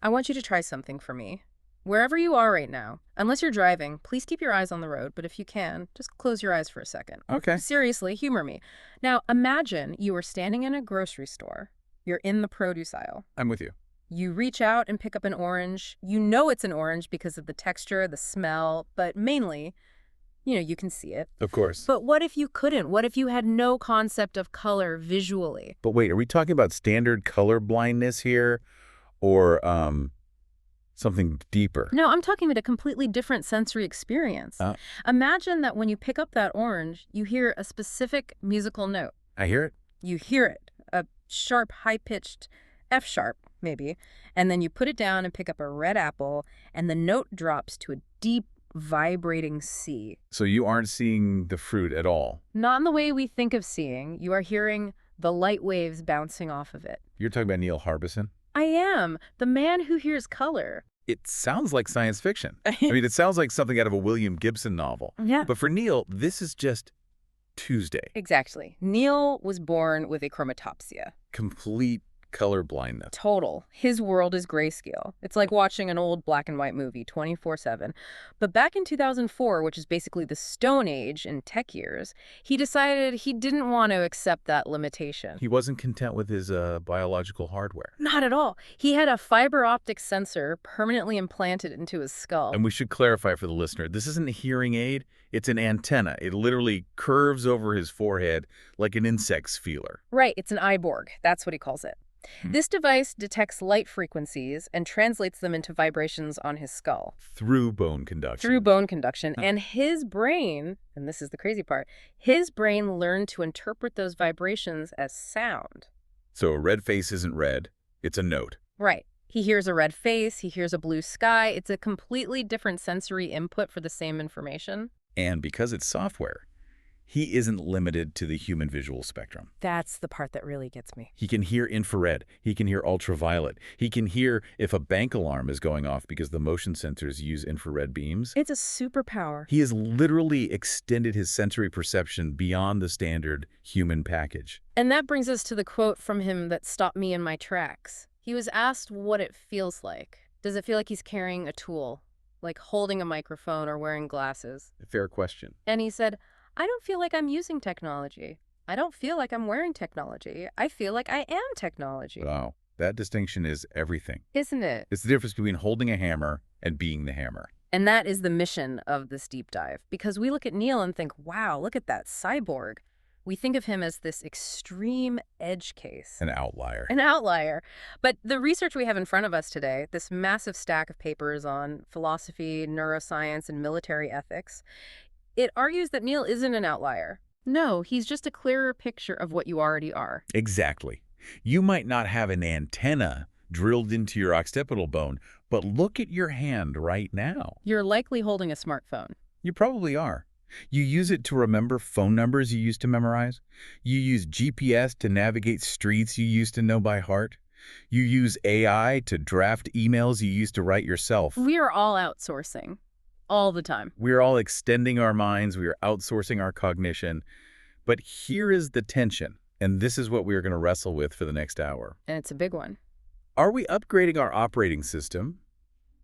I want you to try something for me. Wherever you are right now, unless you're driving, please keep your eyes on the road, but if you can, just close your eyes for a second. Okay. Seriously, humor me. Now, imagine you are standing in a grocery store. You're in the produce aisle. I'm with you. You reach out and pick up an orange. You know it's an orange because of the texture, the smell, but mainly, you can see it. Of course. But what if you couldn't? What if you had no concept of color visually? But wait, are we talking about standard color blindness here or something deeper? No, I'm talking about a completely different sensory experience. Imagine that when you pick up that orange, you hear a specific musical note. I hear it. You hear it, a sharp, high-pitched F sharp, maybe, and then you put it down and pick up a red apple, and the note drops to a deep, vibrating C. So you aren't seeing the fruit at all. Not in the way we think of seeing. You are hearing the light waves bouncing off of it. You're talking about Neil Harbison? I am. The man who hears color. It sounds like science fiction. I mean, it sounds like something out of a William Gibson novel. Yeah. But for Neil, this is just Tuesday. Exactly. Neil was born with achromatopsia. Complete color blindness. Total. His world is grayscale. It's like watching an old black and white movie 24/7. But back in 2004, which is basically the Stone Age in tech years, he decided he didn't want to accept that limitation. He wasn't content with his biological hardware. Not at all. He had a fiber optic sensor permanently implanted into his skull. And we should clarify for the listener, this isn't a hearing aid, it's an antenna. It literally curves over his forehead like an insect's feeler. Right, it's an eyeborg. That's what he calls it. This device detects light frequencies and translates them into vibrations on his skull. Through bone conduction. Through bone conduction. And his brain, and this is the crazy part, his brain learned to interpret those vibrations as sound. So a red face isn't red, it's a note. Right. He hears a red face, he hears a blue sky. It's a completely different sensory input for the same information. And because it's software, he isn't limited to the human visual spectrum. That's the part that really gets me. He can hear infrared. He can hear ultraviolet. He can hear if a bank alarm is going off because the motion sensors use infrared beams. It's a superpower. He has literally extended his sensory perception beyond the standard human package. And that brings us to the quote from him that stopped me in my tracks. He was asked what it feels like. Does it feel like he's carrying a tool, like holding a microphone or wearing glasses? Fair question. And he said, I don't feel like I'm using technology. I don't feel like I'm wearing technology. I feel like I am technology. Wow. That distinction is everything. Isn't it? It's the difference between holding a hammer and being the hammer. And that is the mission of this deep dive. Because we look at Neil and think, wow, look at that cyborg. We think of him as this extreme edge case. An outlier. An outlier. But the research we have in front of us today, this massive stack of papers on philosophy, neuroscience, and military ethics, it argues that Neil isn't an outlier. No, he's just a clearer picture of what you already are. Exactly. You might not have an antenna drilled into your occipital bone, but look at your hand right now. You're likely holding a smartphone. You probably are. You use it to remember phone numbers you used to memorize. You use GPS to navigate streets you used to know by heart. You use AI to draft emails you used to write yourself. We are all outsourcing. All the time. We're all extending our minds. We are outsourcing our cognition. But here is the tension, and this is what we are going to wrestle with for the next hour. And it's a big one. Are we upgrading our operating system,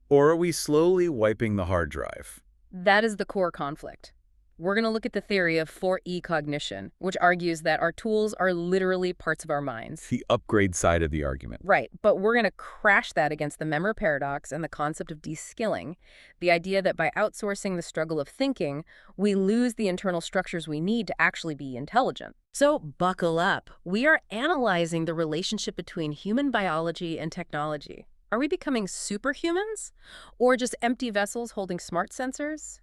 or are we slowly wiping the hard drive? That is the core conflict. We're going to look at the theory of 4E cognition, which argues that our tools are literally parts of our minds. The upgrade side of the argument. Right, but we're going to crash that against the memory paradox and the concept of deskilling, the idea that by outsourcing the struggle of thinking, we lose the internal structures we need to actually be intelligent. So buckle up. We are analyzing the relationship between human biology and technology. Are we becoming superhumans? Or just empty vessels holding smart sensors?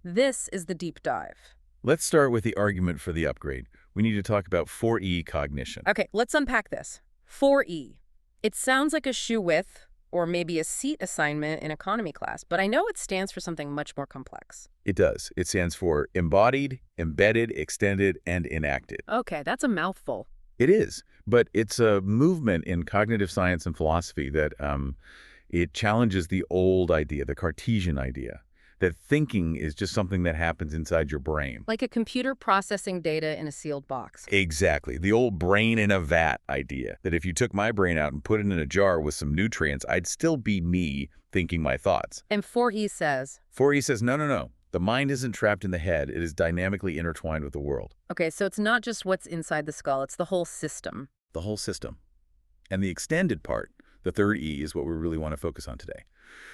This is the deep dive. Let's start with the argument for the upgrade. We need to talk about 4E cognition. Okay, let's unpack this. 4E. It sounds like a shoe width or maybe a seat assignment in economy class, but I know it stands for something much more complex. It does. It stands for embodied, embedded, extended, and enacted. Okay, that's a mouthful. It is, but it's a movement in cognitive science and philosophy that it challenges the old idea, the Cartesian idea, that thinking is just something that happens inside your brain. Like a computer processing data in a sealed box. Exactly. The old brain in a vat idea, that if you took my brain out and put it in a jar with some nutrients, I'd still be me thinking my thoughts. And 4E says... 4E says, no, no, no. The mind isn't trapped in the head. It is dynamically intertwined with the world. Okay, so it's not just what's inside the skull, it's the whole system. The whole system. And the extended part, the third E, is what we really want to focus on today.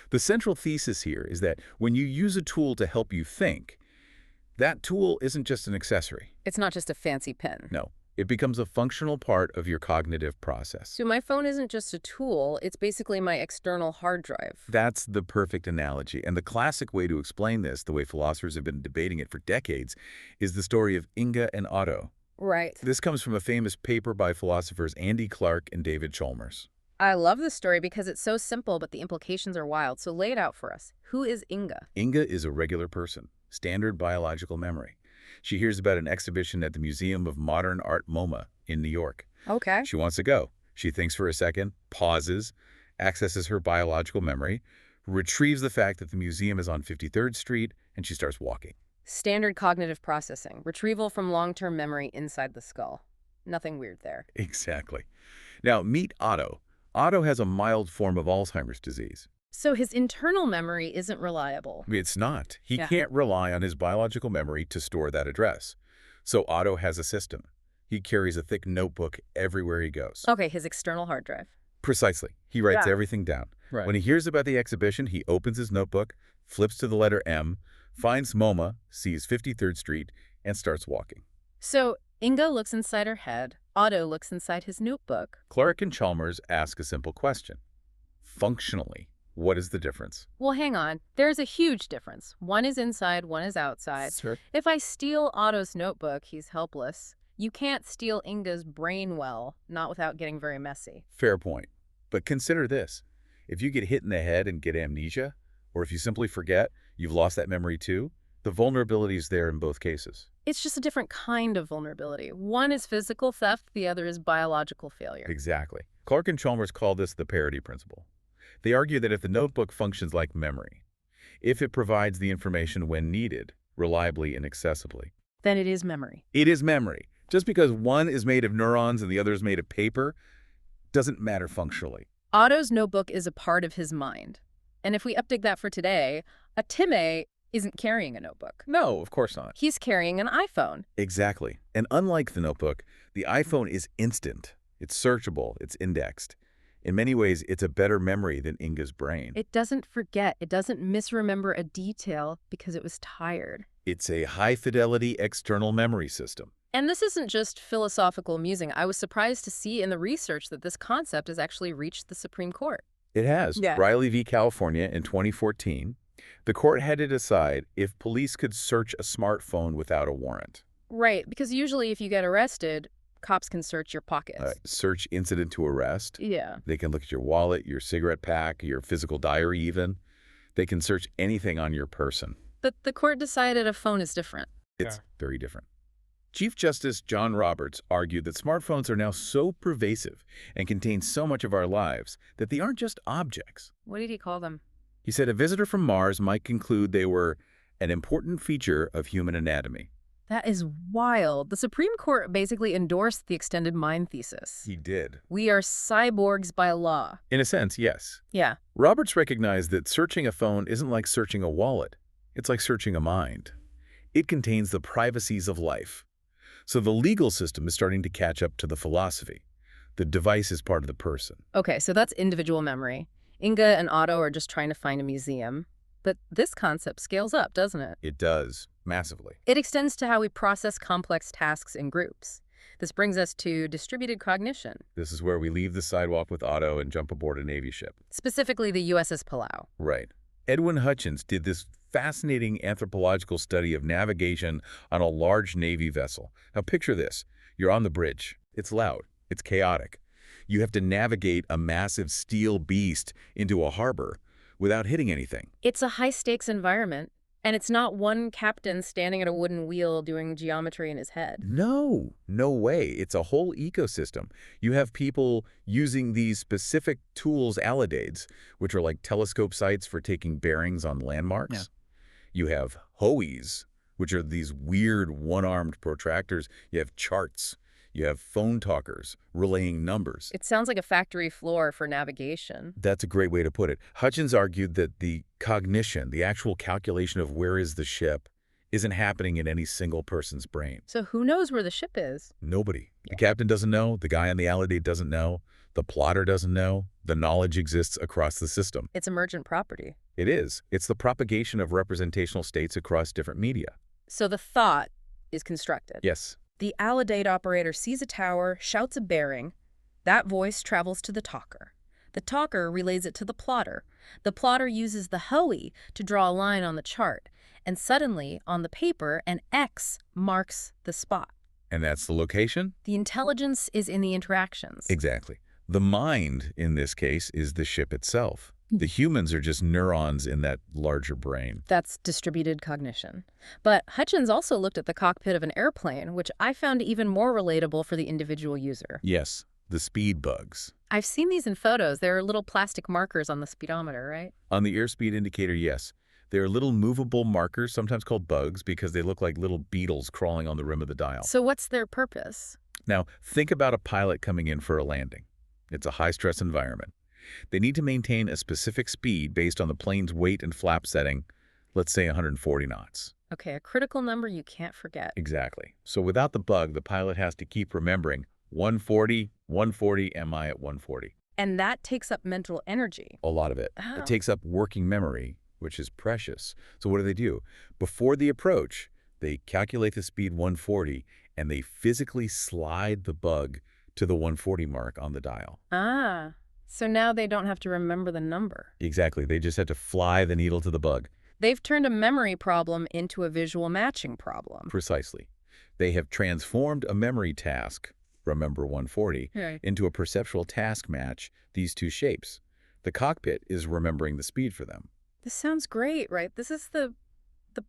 The central thesis here is that when you use a tool to help you think, that tool isn't just an accessory. It's not just a fancy pen. No, it becomes a functional part of your cognitive process. So my phone isn't just a tool, it's basically my external hard drive. That's the perfect analogy. And the classic way to explain this, the way philosophers have been debating it for decades, is the story of Inga and Otto. Right. This comes from a famous paper by philosophers Andy Clark and David Chalmers. I love this story because it's so simple, but the implications are wild. So lay it out for us. Who is Inga? Inga is a regular person, standard biological memory. She hears about an exhibition at the Museum of Modern Art MoMA in New York. Okay. She wants to go. She thinks for a second, pauses, accesses her biological memory, retrieves the fact that the museum is on 53rd Street, and she starts walking. Standard cognitive processing. Retrieval from long-term memory inside the skull. Nothing weird there. Exactly. Now, meet Otto. Otto has a mild form of Alzheimer's disease. So his internal memory isn't reliable. It's not. He Yeah. can't rely on his biological memory to store that address. So Otto has a system. He carries a thick notebook everywhere he goes. Okay, his external hard drive. Precisely. He writes Yeah. everything down. Right. When he hears about the exhibition, he opens his notebook, flips to the letter M, finds MoMA, sees 53rd Street, and starts walking. So Inga looks inside her head. Otto looks inside his notebook. Clark and Chalmers ask a simple question. Functionally, what is the difference? Well, hang on. There's a huge difference. One is inside, one is outside. Sure. If I steal Otto's notebook, he's helpless. You can't steal Inga's brain well, not without getting very messy. Fair point. But consider this. If you get hit in the head and get amnesia, or if you simply forget, you've lost that memory too, the vulnerability is there in both cases. It's just a different kind of vulnerability. One is physical theft, the other is biological failure. Exactly. Clark and Chalmers call this the parity principle. They argue that if the notebook functions like memory, if it provides the information when needed, reliably and accessibly, Then it is memory. it is memory. Just because one is made of neurons and the other is made of paper doesn't matter functionally. Otto's notebook is a part of his mind. And if we update that for today, a Time isn't carrying a notebook. No, of course not. He's carrying an iPhone. Exactly. And unlike the notebook, the iPhone is instant. It's searchable. It's indexed. In many ways, it's a better memory than Inga's brain. It doesn't forget. It doesn't misremember a detail because it was tired. It's a high-fidelity external memory system. And this isn't just philosophical musing. I was surprised to see in the research that this concept has actually reached the Supreme Court. It has. Yeah. Riley v. California in 2014, the court had to decide if police could search a smartphone without a warrant. Right, because usually if you get arrested, cops can search your pockets. Search incident to arrest. Yeah. They can look at your wallet, your cigarette pack, your physical diary even. They can search anything on your person. But the court decided a phone is different. It's very different. Chief Justice John Roberts argued that smartphones are now so pervasive and contain so much of our lives that they aren't just objects. What did he call them? He said a visitor from Mars might conclude they were an important feature of human anatomy. That is wild. The Supreme Court basically endorsed the extended mind thesis. He did. We are cyborgs by law. In a sense, yes. Yeah. Roberts recognized that searching a phone isn't like searching a wallet. It's like searching a mind. It contains the privacies of life. So the legal system is starting to catch up to the philosophy. The device is part of the person. Okay, so that's individual memory. Inga and Otto are just trying to find a museum. But this concept scales up, doesn't it? It does, massively. It extends to how we process complex tasks in groups. This brings us to distributed cognition, This is where we leave the sidewalk with Otto and jump aboard a Navy ship. specifically the USS Palau. Right. Edwin Hutchins did this fascinating anthropological study of navigation on a large Navy vessel. Now picture this. You're on the bridge. It's loud. It's chaotic. You have to navigate a massive steel beast into a harbor without hitting anything. It's a high-stakes environment, and it's not one captain standing at a wooden wheel doing geometry in his head. No way. It's a whole ecosystem. You have people using these specific tools, alidades, which are like telescope sights for taking bearings on landmarks. You have hoes, which are these weird one-armed protractors. You have charts. You have phone talkers relaying numbers. It sounds like a factory floor for navigation. That's a great way to put it. Hutchins argued that the cognition, the actual calculation of where is the ship, isn't happening in any single person's brain. So who knows where the ship is? Nobody. The captain doesn't know. The guy on the alley doesn't know. The plotter doesn't know. The knowledge exists across the system. It's emergent property. It is. It's the propagation of representational states across different media. So the thought is constructed. Yes. The alidate operator sees a tower, shouts a bearing. That voice travels to the talker. The talker relays it to the plotter. The plotter uses the HOE to draw a line on the chart. And suddenly, on the paper, an X marks the spot. And that's the location? The intelligence is in the interactions. Exactly. The mind, in this case, is the ship itself. The humans are just neurons in that larger brain. That's distributed cognition. But Hutchins also looked at the cockpit of an airplane, which I found even more relatable for the individual user. Yes, the speed bugs. I've seen these in photos. There are little plastic markers on the speedometer, right? On the airspeed indicator, yes. They are little movable markers, sometimes called bugs, because they look like little beetles crawling on the rim of the dial. So what's their purpose? Now, think about a pilot coming in for a landing. It's a high-stress environment. They need to maintain a specific speed based on the plane's weight and flap setting, let's say 140 knots. Okay, a critical number you can't forget. Exactly. So without the bug, the pilot has to keep remembering 140, 140, am I at 140? And that takes up mental energy. A lot of it. Oh. It takes up working memory, which is precious. So what do? Before the approach, they calculate the speed 140, and they physically slide the bug to the 140 mark on the dial. Ah, so now they don't have to remember the number. Exactly. They just have to fly the needle to the bug. They've turned a memory problem into a visual matching problem. Precisely. They have transformed a memory task, remember 140, Right. into a perceptual task match, these two shapes. The cockpit is remembering the speed for them. This sounds great, right? This is the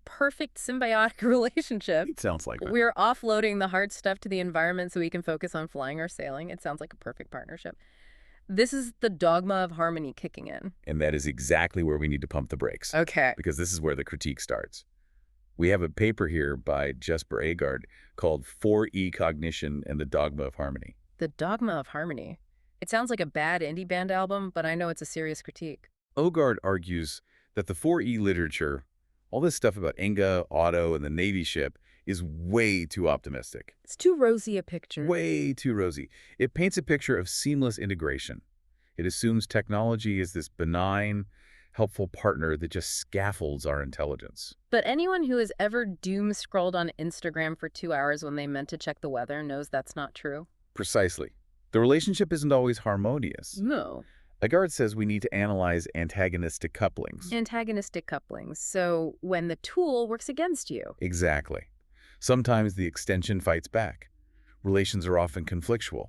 perfect symbiotic relationship. It sounds like that. We're offloading the hard stuff to the environment so we can focus on flying or sailing. It sounds like a perfect partnership. This is the dogma of harmony kicking in. And that is exactly where we need to pump the brakes. Okay. Because this is where the critique starts. We have a paper here by Jesper Agard called 4E Cognition and the Dogma of Harmony. The dogma of harmony. It sounds like a bad indie band album, but I know it's a serious critique. Agard argues that the 4E literature, all this stuff about Inga, Otto, and the Navy ship, is way too optimistic. It's too rosy a picture. Way too rosy. It paints a picture of seamless integration. It assumes technology is this benign, helpful partner that just scaffolds our intelligence. But anyone who has ever doom-scrolled on Instagram for 2 hours when they meant to check the weather knows that's not true. Precisely. The relationship isn't always harmonious. No. Agard says we need to analyze antagonistic couplings. Antagonistic couplings. So when the tool works against you. Exactly. Sometimes the extension fights back. Relations are often conflictual.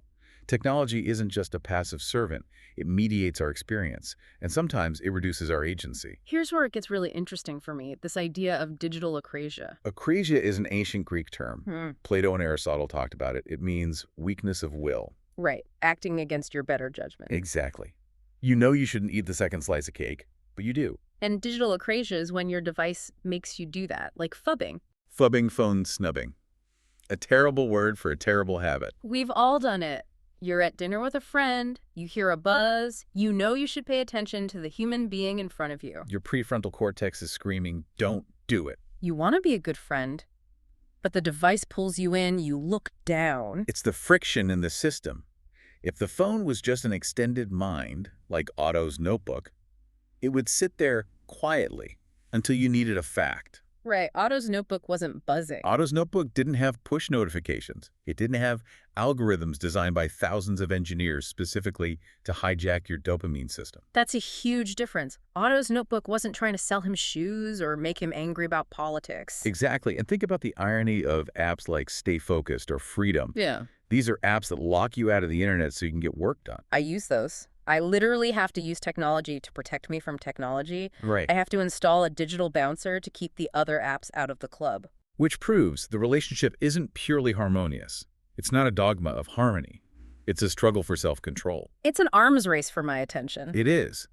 Technology isn't just a passive servant. It mediates our experience, and sometimes it reduces our agency. Here's where it gets really interesting for me, this idea of digital acrasia. Acrasia is an ancient Greek term. Plato and Aristotle talked about it. It means weakness of will. Right, acting against your better judgment. Exactly. You know you shouldn't eat the second slice of cake, but you do. And digital acrasia is when your device makes you do that, like phubbing. Phubbing, phone snubbing. A terrible word for a terrible habit. We've all done it. You're at dinner with a friend, you hear a buzz, you know you should pay attention to the human being in front of you. Your prefrontal cortex is screaming, don't do it. You want to be a good friend, but the device pulls you in, you look down. It's the friction in the system. If the phone was just an extended mind, like Otto's notebook, it would sit there quietly until you needed a fact. Right, Otto's notebook wasn't buzzing. Otto's notebook didn't have push notifications. It didn't have algorithms designed by thousands of engineers specifically to hijack your dopamine system. That's a huge difference. Otto's notebook wasn't trying to sell him shoes or make him angry about politics. Exactly. And think about the irony of apps like Stay Focused or Freedom. Yeah. These are apps that lock you out of the internet so you can get work done. I use those. I literally have to use technology to protect me from technology. Right. I have to install a digital bouncer to keep the other apps out of the club. Which proves the relationship isn't purely harmonious. It's not a dogma of harmony. It's a struggle for self-control. It's an arms race for my attention. It is.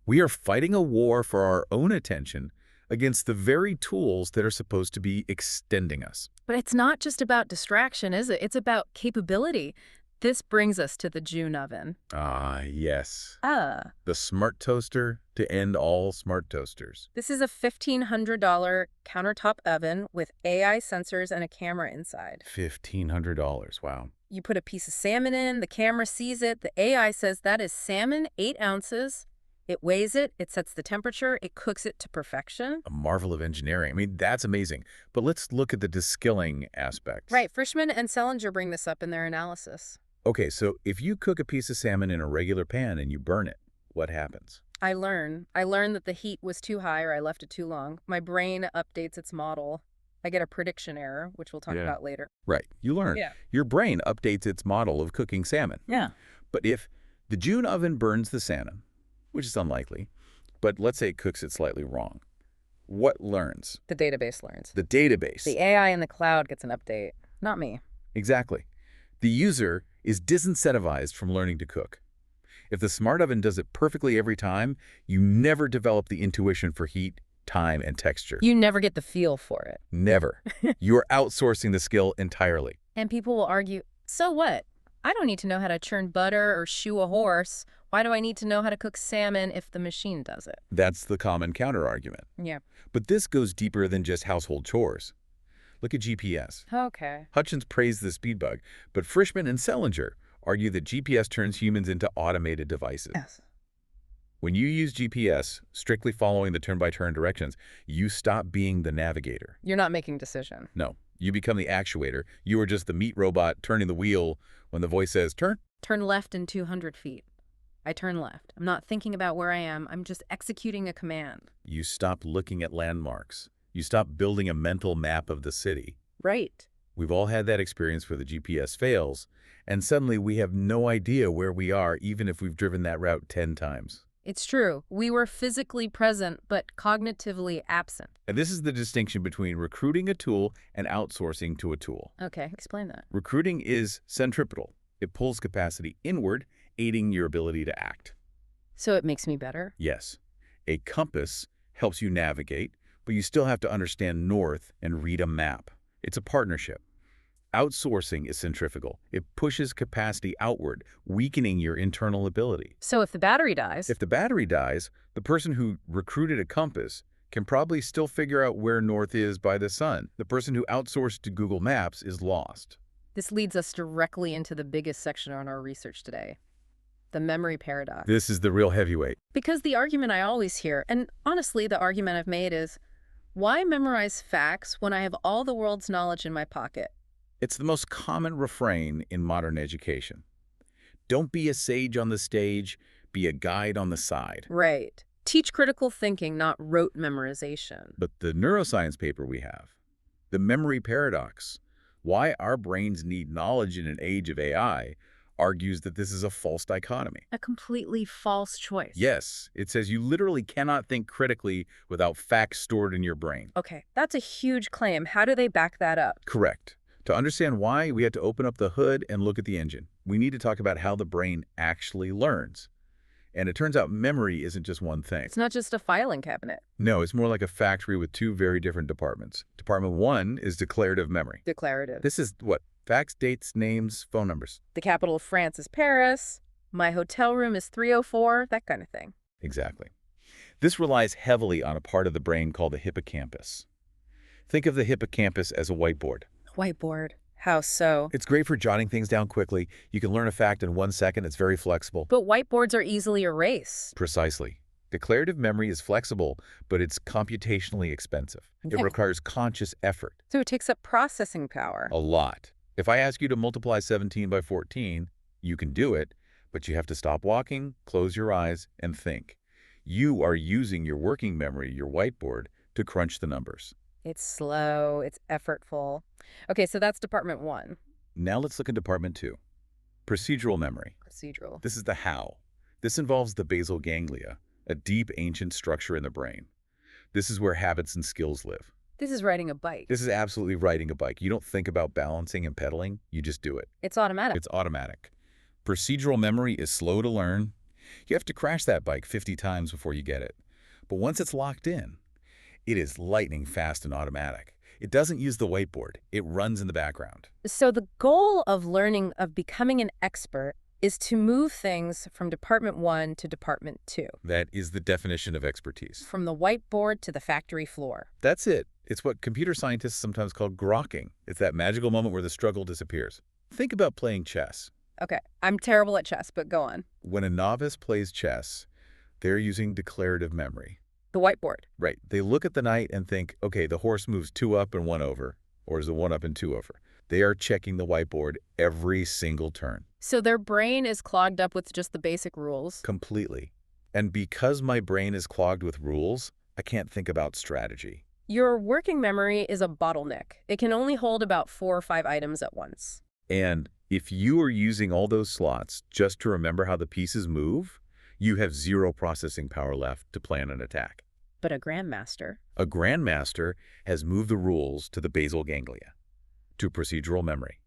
We are fighting a war for our own attention against the very tools that are supposed to be extending us. But it's not just about distraction, is it? It's about capability. This brings us to the June oven. Ah, yes. Ah. The smart toaster to end all smart toasters. This is a $1,500 countertop oven with AI sensors and a camera inside. $1,500, wow. You put a piece of salmon in, the camera sees it, the AI says that is salmon, 8 ounces. It weighs it, it sets the temperature, it cooks it to perfection. A marvel of engineering. I mean, that's amazing. But let's look at the deskilling aspects. Right, Frischman and Selinger bring this up in their analysis. Okay, so if you cook a piece of salmon in a regular pan and you burn it, what happens? I learn that the heat was too high or I left it too long. My brain updates its model. I get a prediction error, which we'll talk about later. Right, you learn. Yeah. Your brain updates its model of cooking salmon. Yeah. But if the June oven burns the salmon, which is unlikely, but let's say it cooks it slightly wrong, what learns? The database learns. The database. The AI in the cloud gets an update, not me. Exactly. The user is disincentivized from learning to cook. If the smart oven does it perfectly every time, you never develop the intuition for heat, time, and texture. You never get the feel for it. Never. You're outsourcing the skill entirely. And people will argue, so what? I don't need to know how to churn butter or shoe a horse. Why do I need to know how to cook salmon if the machine does it? That's the common counter-argument. Yeah. But this goes deeper than just household chores. Look at GPS. Okay. Hutchins praised the speed bug, but Frischman and Selinger argue that GPS turns humans into automated devices. Yes. When you use GPS, strictly following the turn-by-turn directions, you stop being the navigator. You're not making decision. No, you become the actuator. You are just the meat robot turning the wheel when the voice says, turn. Turn left in 200 feet. I turn left. I'm not thinking about where I am. I'm just executing a command. You stop looking at landmarks. You stop building a mental map of the city. Right. We've all had that experience where the GPS fails, and suddenly we have no idea where we are, even if we've driven that route 10 times. It's true. We were physically present, but cognitively absent. And this is the distinction between recruiting a tool and outsourcing to a tool. Okay, explain that. Recruiting is centripetal. It pulls capacity inward, aiding your ability to act. So it makes me better? Yes. A compass helps you navigate, but you still have to understand north and read a map. It's a partnership. Outsourcing is centrifugal. It pushes capacity outward, weakening your internal ability. So if the battery dies... If the battery dies, the person who recruited a compass can probably still figure out where north is by the sun. The person who outsourced to Google Maps is lost. This leads us directly into the biggest section on our research today. The memory paradox. This is the real heavyweight. Because the argument I always hear, and honestly the argument I've made is, why memorize facts when I have all the world's knowledge in my pocket? It's the most common refrain in modern education. Don't be a sage on the stage, be a guide on the side. Right. Teach critical thinking, not rote memorization. But the neuroscience paper we have, the memory paradox, why our brains need knowledge in an age of AI, argues that this is a false dichotomy. A completely false choice. Yes, it says you literally cannot think critically without facts stored in your brain. Okay, that's a huge claim. How do they back that up? Correct. To understand why, we have to open up the hood and look at the engine. We need to talk about how the brain actually learns. And it turns out memory isn't just one thing. It's not just a filing cabinet. No, it's more like a factory with two very different departments. Department 1 is declarative memory. Declarative. This is what? Facts, dates, names, phone numbers. The capital of France is Paris. My hotel room is 304, that kind of thing. Exactly. This relies heavily on a part of the brain called the hippocampus. Think of the hippocampus as a whiteboard. Whiteboard. How so? It's great for jotting things down quickly. You can learn a fact in 1 second. It's very flexible. But whiteboards are easily erased. Precisely. Declarative memory is flexible, but it's computationally expensive. It Okay. requires conscious effort. So it takes up processing power. A lot. If I ask you to multiply 17 by 14, you can do it, but you have to stop walking, close your eyes, and think. You are using your working memory, your whiteboard, to crunch the numbers. It's slow, it's effortful. Okay, so that's Department 1. Now let's look at Department 2. Procedural memory. Procedural. This is the how. This involves the basal ganglia, a deep ancient structure in the brain. This is where habits and skills live. This is riding a bike. This is absolutely riding a bike. You don't think about balancing and pedaling, you just do it. It's automatic. It's automatic. Procedural memory is slow to learn. You have to crash that bike 50 times before you get it. But once it's locked in, It is lightning fast and automatic. It doesn't use the whiteboard. It runs in the background. So the goal of learning, of becoming an expert, is to move things from Department 1 to Department 2, That is the definition of expertise. from the whiteboard to the factory floor. That's it. It's what computer scientists sometimes call grokking. It's that magical moment where the struggle disappears. Think about playing chess. Okay, I'm terrible at chess, but go on. When a novice plays chess, they're using declarative memory. The whiteboard. Right. They look at the knight and think, okay, the horse moves 2 up and 1 over, or is it 1 up and 2 over? They are checking the whiteboard every single turn. So their brain is clogged up with just the basic rules. Completely. And because my brain is clogged with rules, I can't think about strategy. Your working memory is a bottleneck. It can only hold about 4 or 5 items at once. And if you are using all those slots just to remember how the pieces move, you have 0 processing power left to plan an attack. But a grandmaster. A grandmaster has moved the rules to the basal ganglia, to procedural memory.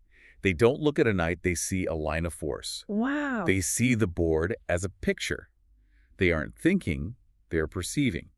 They don't look at a knight, they see a line of force. Wow. They see the board as a picture. They aren't thinking, they're perceiving.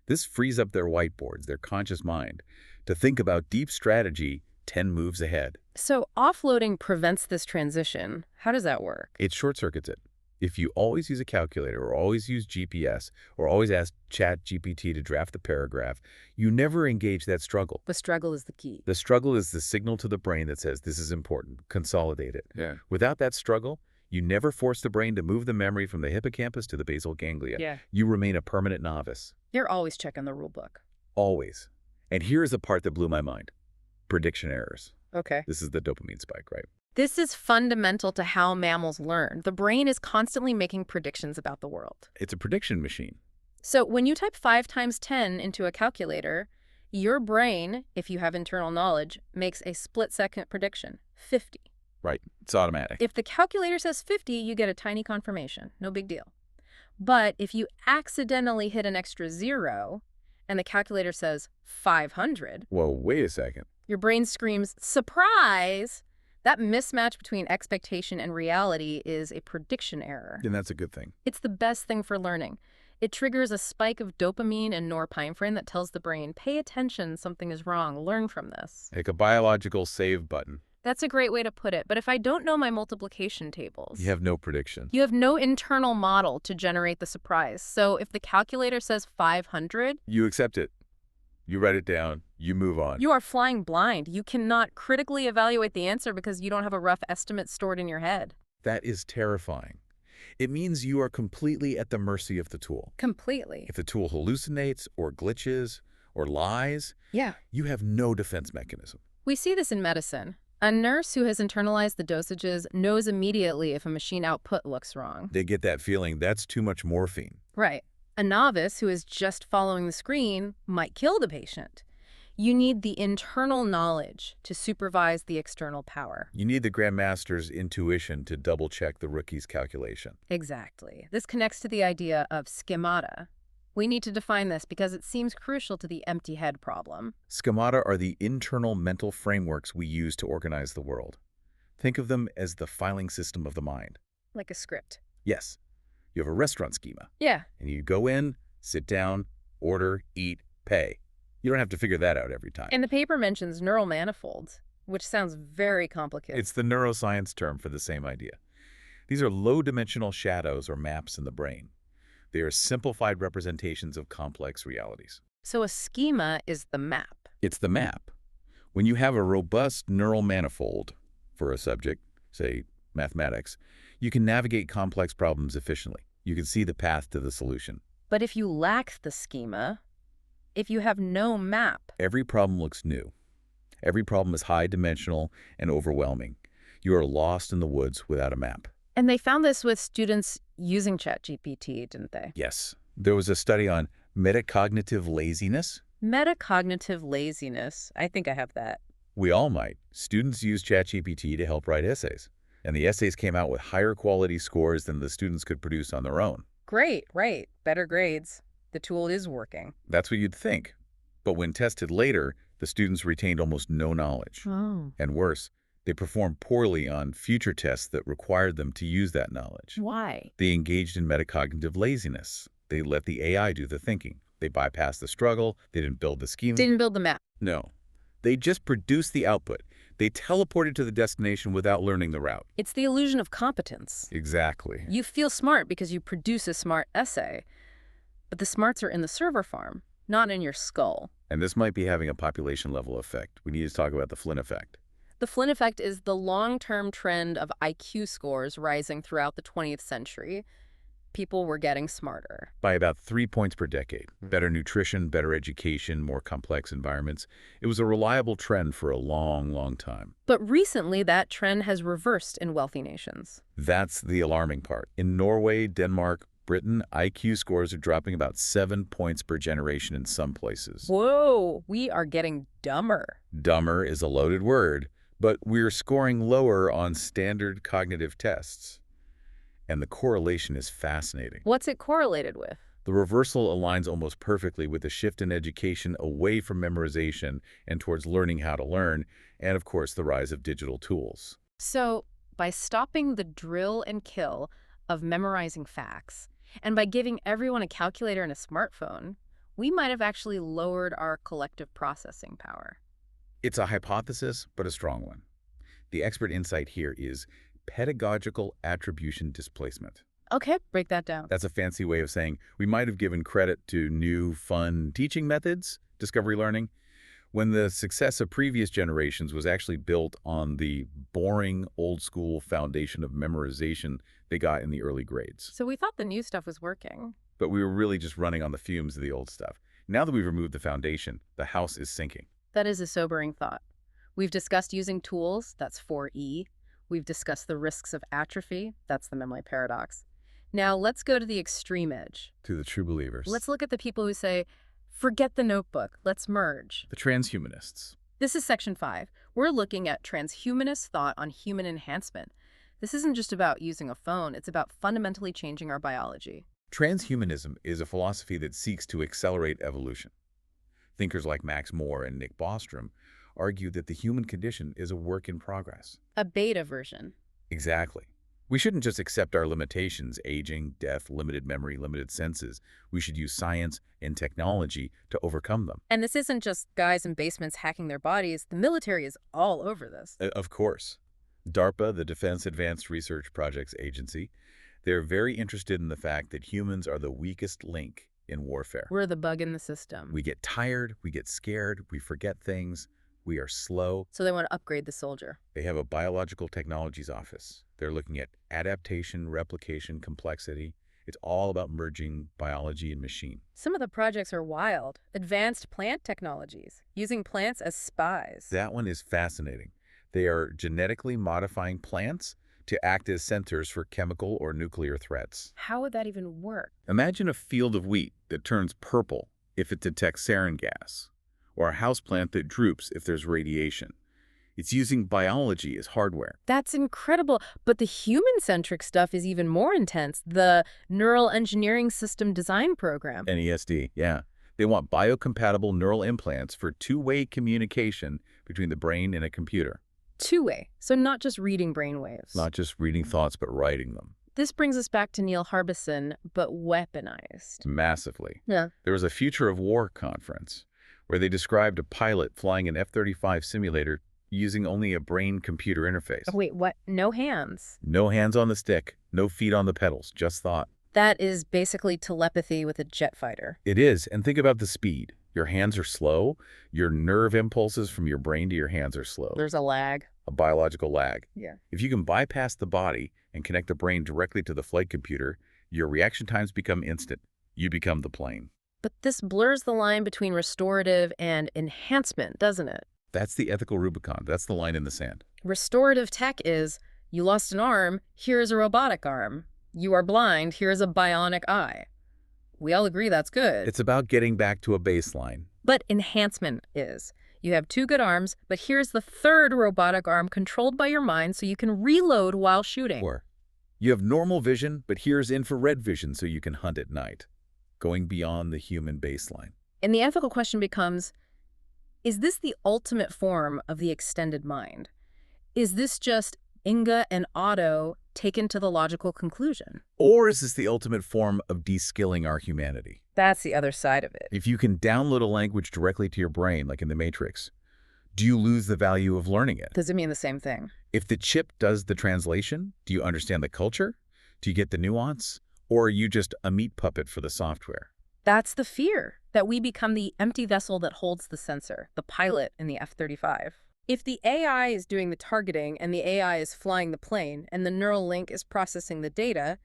This frees up their whiteboards, their conscious mind, to think about deep strategy 10 moves ahead. So offloading prevents this transition. How does that work? It short-circuits it. If you always use a calculator or always use GPS or always ask ChatGPT to draft the paragraph, you never engage that struggle. The struggle is the key. The struggle is the signal to the brain that says this is important, consolidate it. Yeah. Without that struggle, you never force the brain to move the memory from the hippocampus to the basal ganglia. Yeah. You remain a permanent novice. You're always checking the rule book. Always. And here's the part that blew my mind. Prediction errors. Okay. This is the dopamine spike, right? This is fundamental to how mammals learn. The brain is constantly making predictions about the world. It's a prediction machine. So when you type 5 times 10 into a calculator, your brain, if you have internal knowledge, makes a split-second prediction, 50. Right. It's automatic. If the calculator says 50, you get a tiny confirmation. No big deal. But if you accidentally hit an extra 0 and the calculator says 500, Whoa, wait a second. your brain screams, surprise! That mismatch between expectation and reality is a prediction error. And that's a good thing. It's the best thing for learning. It triggers a spike of dopamine and norepinephrine that tells the brain, pay attention, something is wrong, learn from this. Like a biological save button. That's a great way to put it, but if I don't know my multiplication tables, You have no prediction. you have no internal model to generate the surprise. So if the calculator says 500, You accept it. You write it down. You move on. you are flying blind. You cannot critically evaluate the answer because you don't have a rough estimate stored in your head. That is terrifying. It means you are completely at the mercy of the tool. Completely. If the tool hallucinates or glitches or lies, Yeah. you have no defense mechanism. We see this in medicine. A nurse who has internalized the dosages knows immediately if a machine output looks wrong. They get that feeling that's too much morphine. Right. A novice who is just following the screen might kill the patient. You need the internal knowledge to supervise the external power. You need the grandmaster's intuition to double-check the rookie's calculation. Exactly. This connects to the idea of schemata. We need to define this because it seems crucial to the empty head problem. Schemata are the internal mental frameworks we use to organize the world. Think of them as the filing system of the mind. Like a script. Yes, you have a restaurant schema, Yeah. and you go in, sit down, order, eat, pay. You don't have to figure that out every time. And the paper mentions neural manifolds, which sounds very complicated. It's the neuroscience term for the same idea. These are low-dimensional shadows or maps in the brain. They are simplified representations of complex realities. So a schema is the map. It's the map. When you have a robust neural manifold for a subject, say mathematics, you can navigate complex problems efficiently. You can see the path to the solution. But if you lack the schema, if you have no map, Every problem looks new. Every problem is high-dimensional and overwhelming. You are lost in the woods without a map. and they found this with students using ChatGPT, didn't they? Yes. There was a study on metacognitive laziness. Metacognitive laziness. I think I have that. We all might. Students use ChatGPT to help write essays, and the essays came out with higher quality scores than the students could produce on their own. Great, right. Better grades. The tool is working. That's what you'd think. But when tested later, the students retained almost no knowledge. Oh. And worse, they performed poorly on future tests that required them to use that knowledge. Why? They engaged in metacognitive laziness. They let the AI do the thinking. They bypassed the struggle. They didn't build the scheme. Didn't build the map. No. They just produced the output. They teleported to the destination without learning the route. It's the illusion of competence. Exactly. You feel smart because you produce a smart essay, but the smarts are in the server farm, not in your skull. And this might be having a population-level effect. We need to talk about the Flynn effect. The Flynn effect is the long-term trend of IQ scores rising throughout the 20th century. People were getting smarter. By about 3 points per decade. Better nutrition, better education, more complex environments. It was a reliable trend for a long, long time. But recently, that trend has reversed in wealthy nations. That's the alarming part. In Norway, Denmark, Britain, IQ scores are dropping about 7 points per generation in some places. Whoa, we are getting dumber. Dumber is a loaded word, but we're scoring lower on standard cognitive tests. And the correlation is fascinating. What's it correlated with? The reversal aligns almost perfectly with the shift in education away from memorization and towards learning how to learn, and of course the rise of digital tools. So, by stopping the drill and kill of memorizing facts, and by giving everyone a calculator and a smartphone, we might have actually lowered our collective processing power. It's a hypothesis, but a strong one. The expert insight here is pedagogical attribution displacement. Okay, break that down. That's a fancy way of saying we might have given credit to new, fun teaching methods, discovery learning, when the success of previous generations was actually built on the boring, old-school foundation of memorization they got in the early grades. So we thought the new stuff was working. But we were really just running on the fumes of the old stuff. Now that we've removed the foundation, the house is sinking. That is a sobering thought. We've discussed using tools, that's 4E. We've discussed the risks of atrophy, that's the memory paradox. Now let's go to the extreme edge. To the true believers. Let's look at the people who say, forget the notebook, let's merge. The transhumanists. This is section 5. We're looking at transhumanist thought on human enhancement. This isn't just about using a phone, it's about fundamentally changing our biology. Transhumanism is a philosophy that seeks to accelerate evolution. Thinkers like Max Moore and Nick Bostrom argue that the human condition is a work in progress. A beta version. Exactly. We shouldn't just accept our limitations, aging, death, limited memory, limited senses. We should use science and technology to overcome them. And this isn't just guys in basements hacking their bodies. The military is all over this. Of course. DARPA, the Defense Advanced Research Projects Agency, they're very interested in the fact that humans are the weakest link in warfare. We're the bug in the system. We get tired, we get scared, we forget things, we are slow. So they want to upgrade the soldier. They have a biological technologies office. They're looking at adaptation, replication, complexity. It's all about merging biology and machine. Some of the projects are wild. Advanced plant technologies, using plants as spies. That one is fascinating. They are genetically modifying plants to act as sensors for chemical or nuclear threats. How would that even work? Imagine a field of wheat that turns purple if it detects sarin gas, or a houseplant that droops if there's radiation. It's using biology as hardware. That's incredible. But the human-centric stuff is even more intense. The Neural Engineering System Design Program. NESD, yeah. They want biocompatible neural implants for two-way communication between the brain and a computer. Two-way, so not just reading brainwaves. Not just reading thoughts, but writing them. This brings us back to Neil Harbison, but weaponized. Massively. Yeah. There was a Future of War conference where they described a pilot flying an F-35 simulator using only a brain-computer interface. Oh, wait, what? No hands? No hands on the stick, no feet on the pedals, just thought. That is basically telepathy with a jet fighter. It is, and think about the speed. Your hands are slow. Your nerve impulses from your brain to your hands are slow. There's a lag. A biological lag. Yeah. If you can bypass the body and connect the brain directly to the flight computer, your reaction times become instant. You become the plane. But this blurs the line between restorative and enhancement, doesn't it? That's the ethical Rubicon. That's the line in the sand. Restorative tech is, you lost an arm, here is a robotic arm. You are blind, here is a bionic eye. We all agree that's good. It's about getting back to a baseline. But enhancement is, you have 2 good arms, but here's the 3rd robotic arm controlled by your mind so you can reload while shooting. Or you have normal vision, but here's infrared vision so you can hunt at night, going beyond the human baseline. And the ethical question becomes, is this the ultimate form of the extended mind? Is this just Inga and Otto taken to the logical conclusion. Or is this the ultimate form of deskilling our humanity? That's the other side of it. If you can download a language directly to your brain, like in the Matrix, do you lose the value of learning it? Does it mean the same thing? If the chip does the translation, do you understand the culture? Do you get the nuance? Or are you just a meat puppet for the software? That's the fear, that we become the empty vessel that holds the sensor, the pilot in the F-35. If the AI is doing the targeting and the AI is flying the plane and the neural link is processing the data,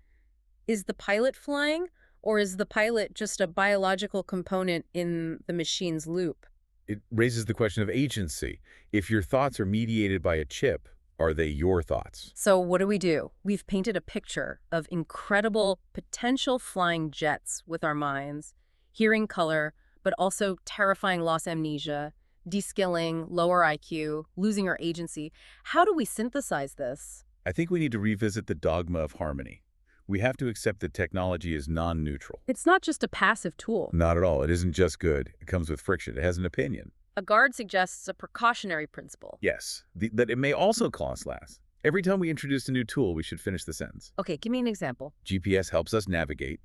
is the pilot flying, or is the pilot just a biological component in the machine's loop? It raises the question of agency. If your thoughts are mediated by a chip, are they your thoughts? So what do? We've painted a picture of incredible potential flying jets with our minds, hearing color, but also terrifying loss amnesia, deskilling, lower IQ, losing our agency. How do we synthesize this? I think we need to revisit the dogma of harmony. We have to accept that technology is non-neutral. It's not just a passive tool. Not at all. It isn't just good. It comes with friction. It has an opinion. A guard suggests a precautionary principle. Yes, that it may also cost less. Every time we introduce a new tool, we should finish the sentence. Okay, give me an example. GPS helps us navigate,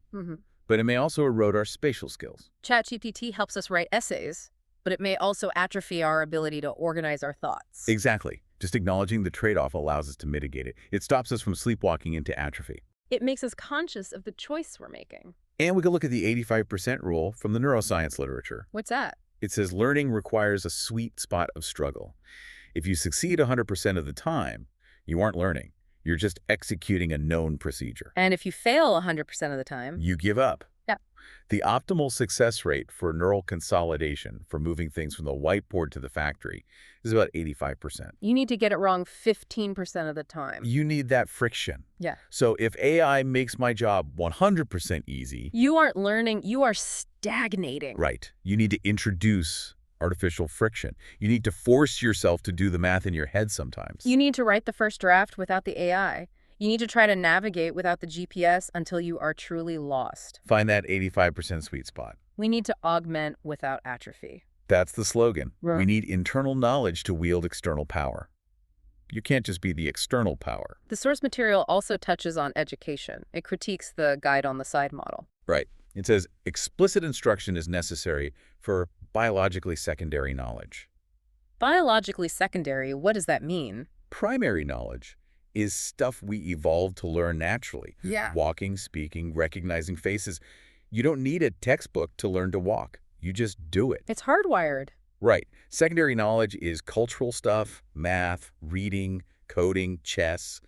but it may also erode our spatial skills. ChatGPT helps us write essays, but it may also atrophy our ability to organize our thoughts. Exactly. Just acknowledging the trade-off allows us to mitigate it. It stops us from sleepwalking into atrophy. It makes us conscious of the choice we're making. And we can look at the 85% rule from the neuroscience literature. What's that? It says learning requires a sweet spot of struggle. If you succeed 100% of the time, you aren't learning. You're just executing a known procedure. And if you fail 100% of the time, You give up. Yeah. The optimal success rate for neural consolidation, for moving things from the whiteboard to the factory, is about 85%. you need to get it wrong 15% of the time. You need that friction. Yeah. So if AI makes my job 100% easy, You aren't learning, you are stagnating. right, you need to introduce artificial friction. You need to force yourself to do the math in your head sometimes. You need to write the first draft without the AI. You need to try to navigate without the GPS until you are truly lost. Find that 85% sweet spot. We need to augment without atrophy. That's the slogan. Right. We need internal knowledge to wield external power. You can't just be the external power. The source material also touches on education. It critiques the guide on the side model. Right. It says explicit instruction is necessary for biologically secondary knowledge. Biologically secondary, what does that mean? Primary knowledge is stuff we evolved to learn naturally. Yeah. Walking, speaking, recognizing faces. You don't need a textbook to learn to walk. You just do it. It's hardwired. Right. Secondary knowledge is cultural stuff, math, reading, coding, chess.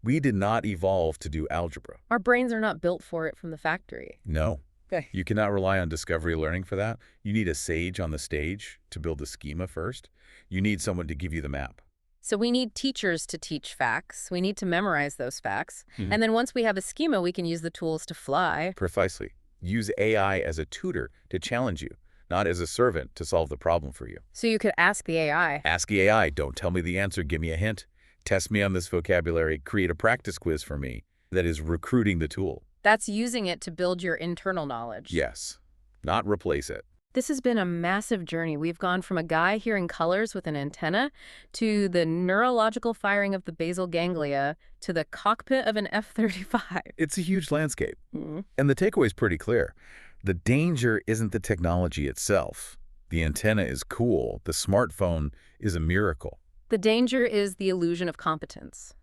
We did not evolve to do algebra. Our brains are not built for it from the factory. No. Okay. You cannot rely on discovery learning for that. You need a sage on the stage to build the schema first. You need someone to give you the map. So we need teachers to teach facts. We need to memorize those facts. Mhm. And then once we have a schema, we can use the tools to fly. Precisely. Use AI as a tutor to challenge you, not as a servant to solve the problem for you. So you could ask the AI. Ask the AI, don't tell me the answer, give me a hint. Test me on this vocabulary, create a practice quiz for me. That is recruiting the tool. That's using it to build your internal knowledge. Yes, not replace it. This has been a massive journey. We've gone from a guy hearing colors with an antenna to the neurological firing of the basal ganglia to the cockpit of an F-35. It's a huge landscape. And the takeaway is pretty clear. The danger isn't the technology itself. The antenna is cool. The smartphone is a miracle. The danger is the illusion of competence.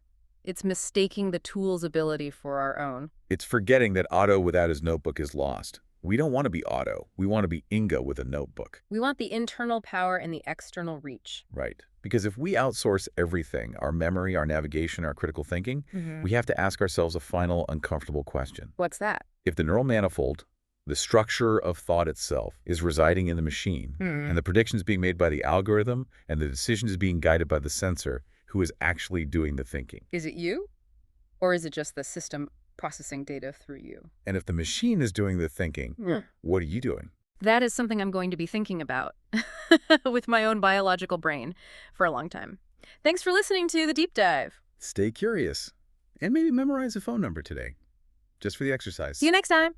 It's mistaking the tool's ability for our own. It's forgetting that Otto without his notebook is lost. We don't want to be Otto. We want to be Inga with a notebook. We want the internal power and the external reach. Right. Because if we outsource everything, our memory, our navigation, our critical thinking, we have to ask ourselves a final uncomfortable question. What's that? If the neural manifold, the structure of thought itself, is residing in the machine, and the predictions being made by the algorithm, and the decisions being guided by the sensor, who is actually doing the thinking? Is it you? Or is it just the system processing data through you? And if the machine is doing the thinking, what are you doing? That is something I'm going to be thinking about with my own biological brain for a long time. Thanks for listening to The Deep Dive. Stay curious. And maybe memorize a phone number today, just for the exercise. See you next time.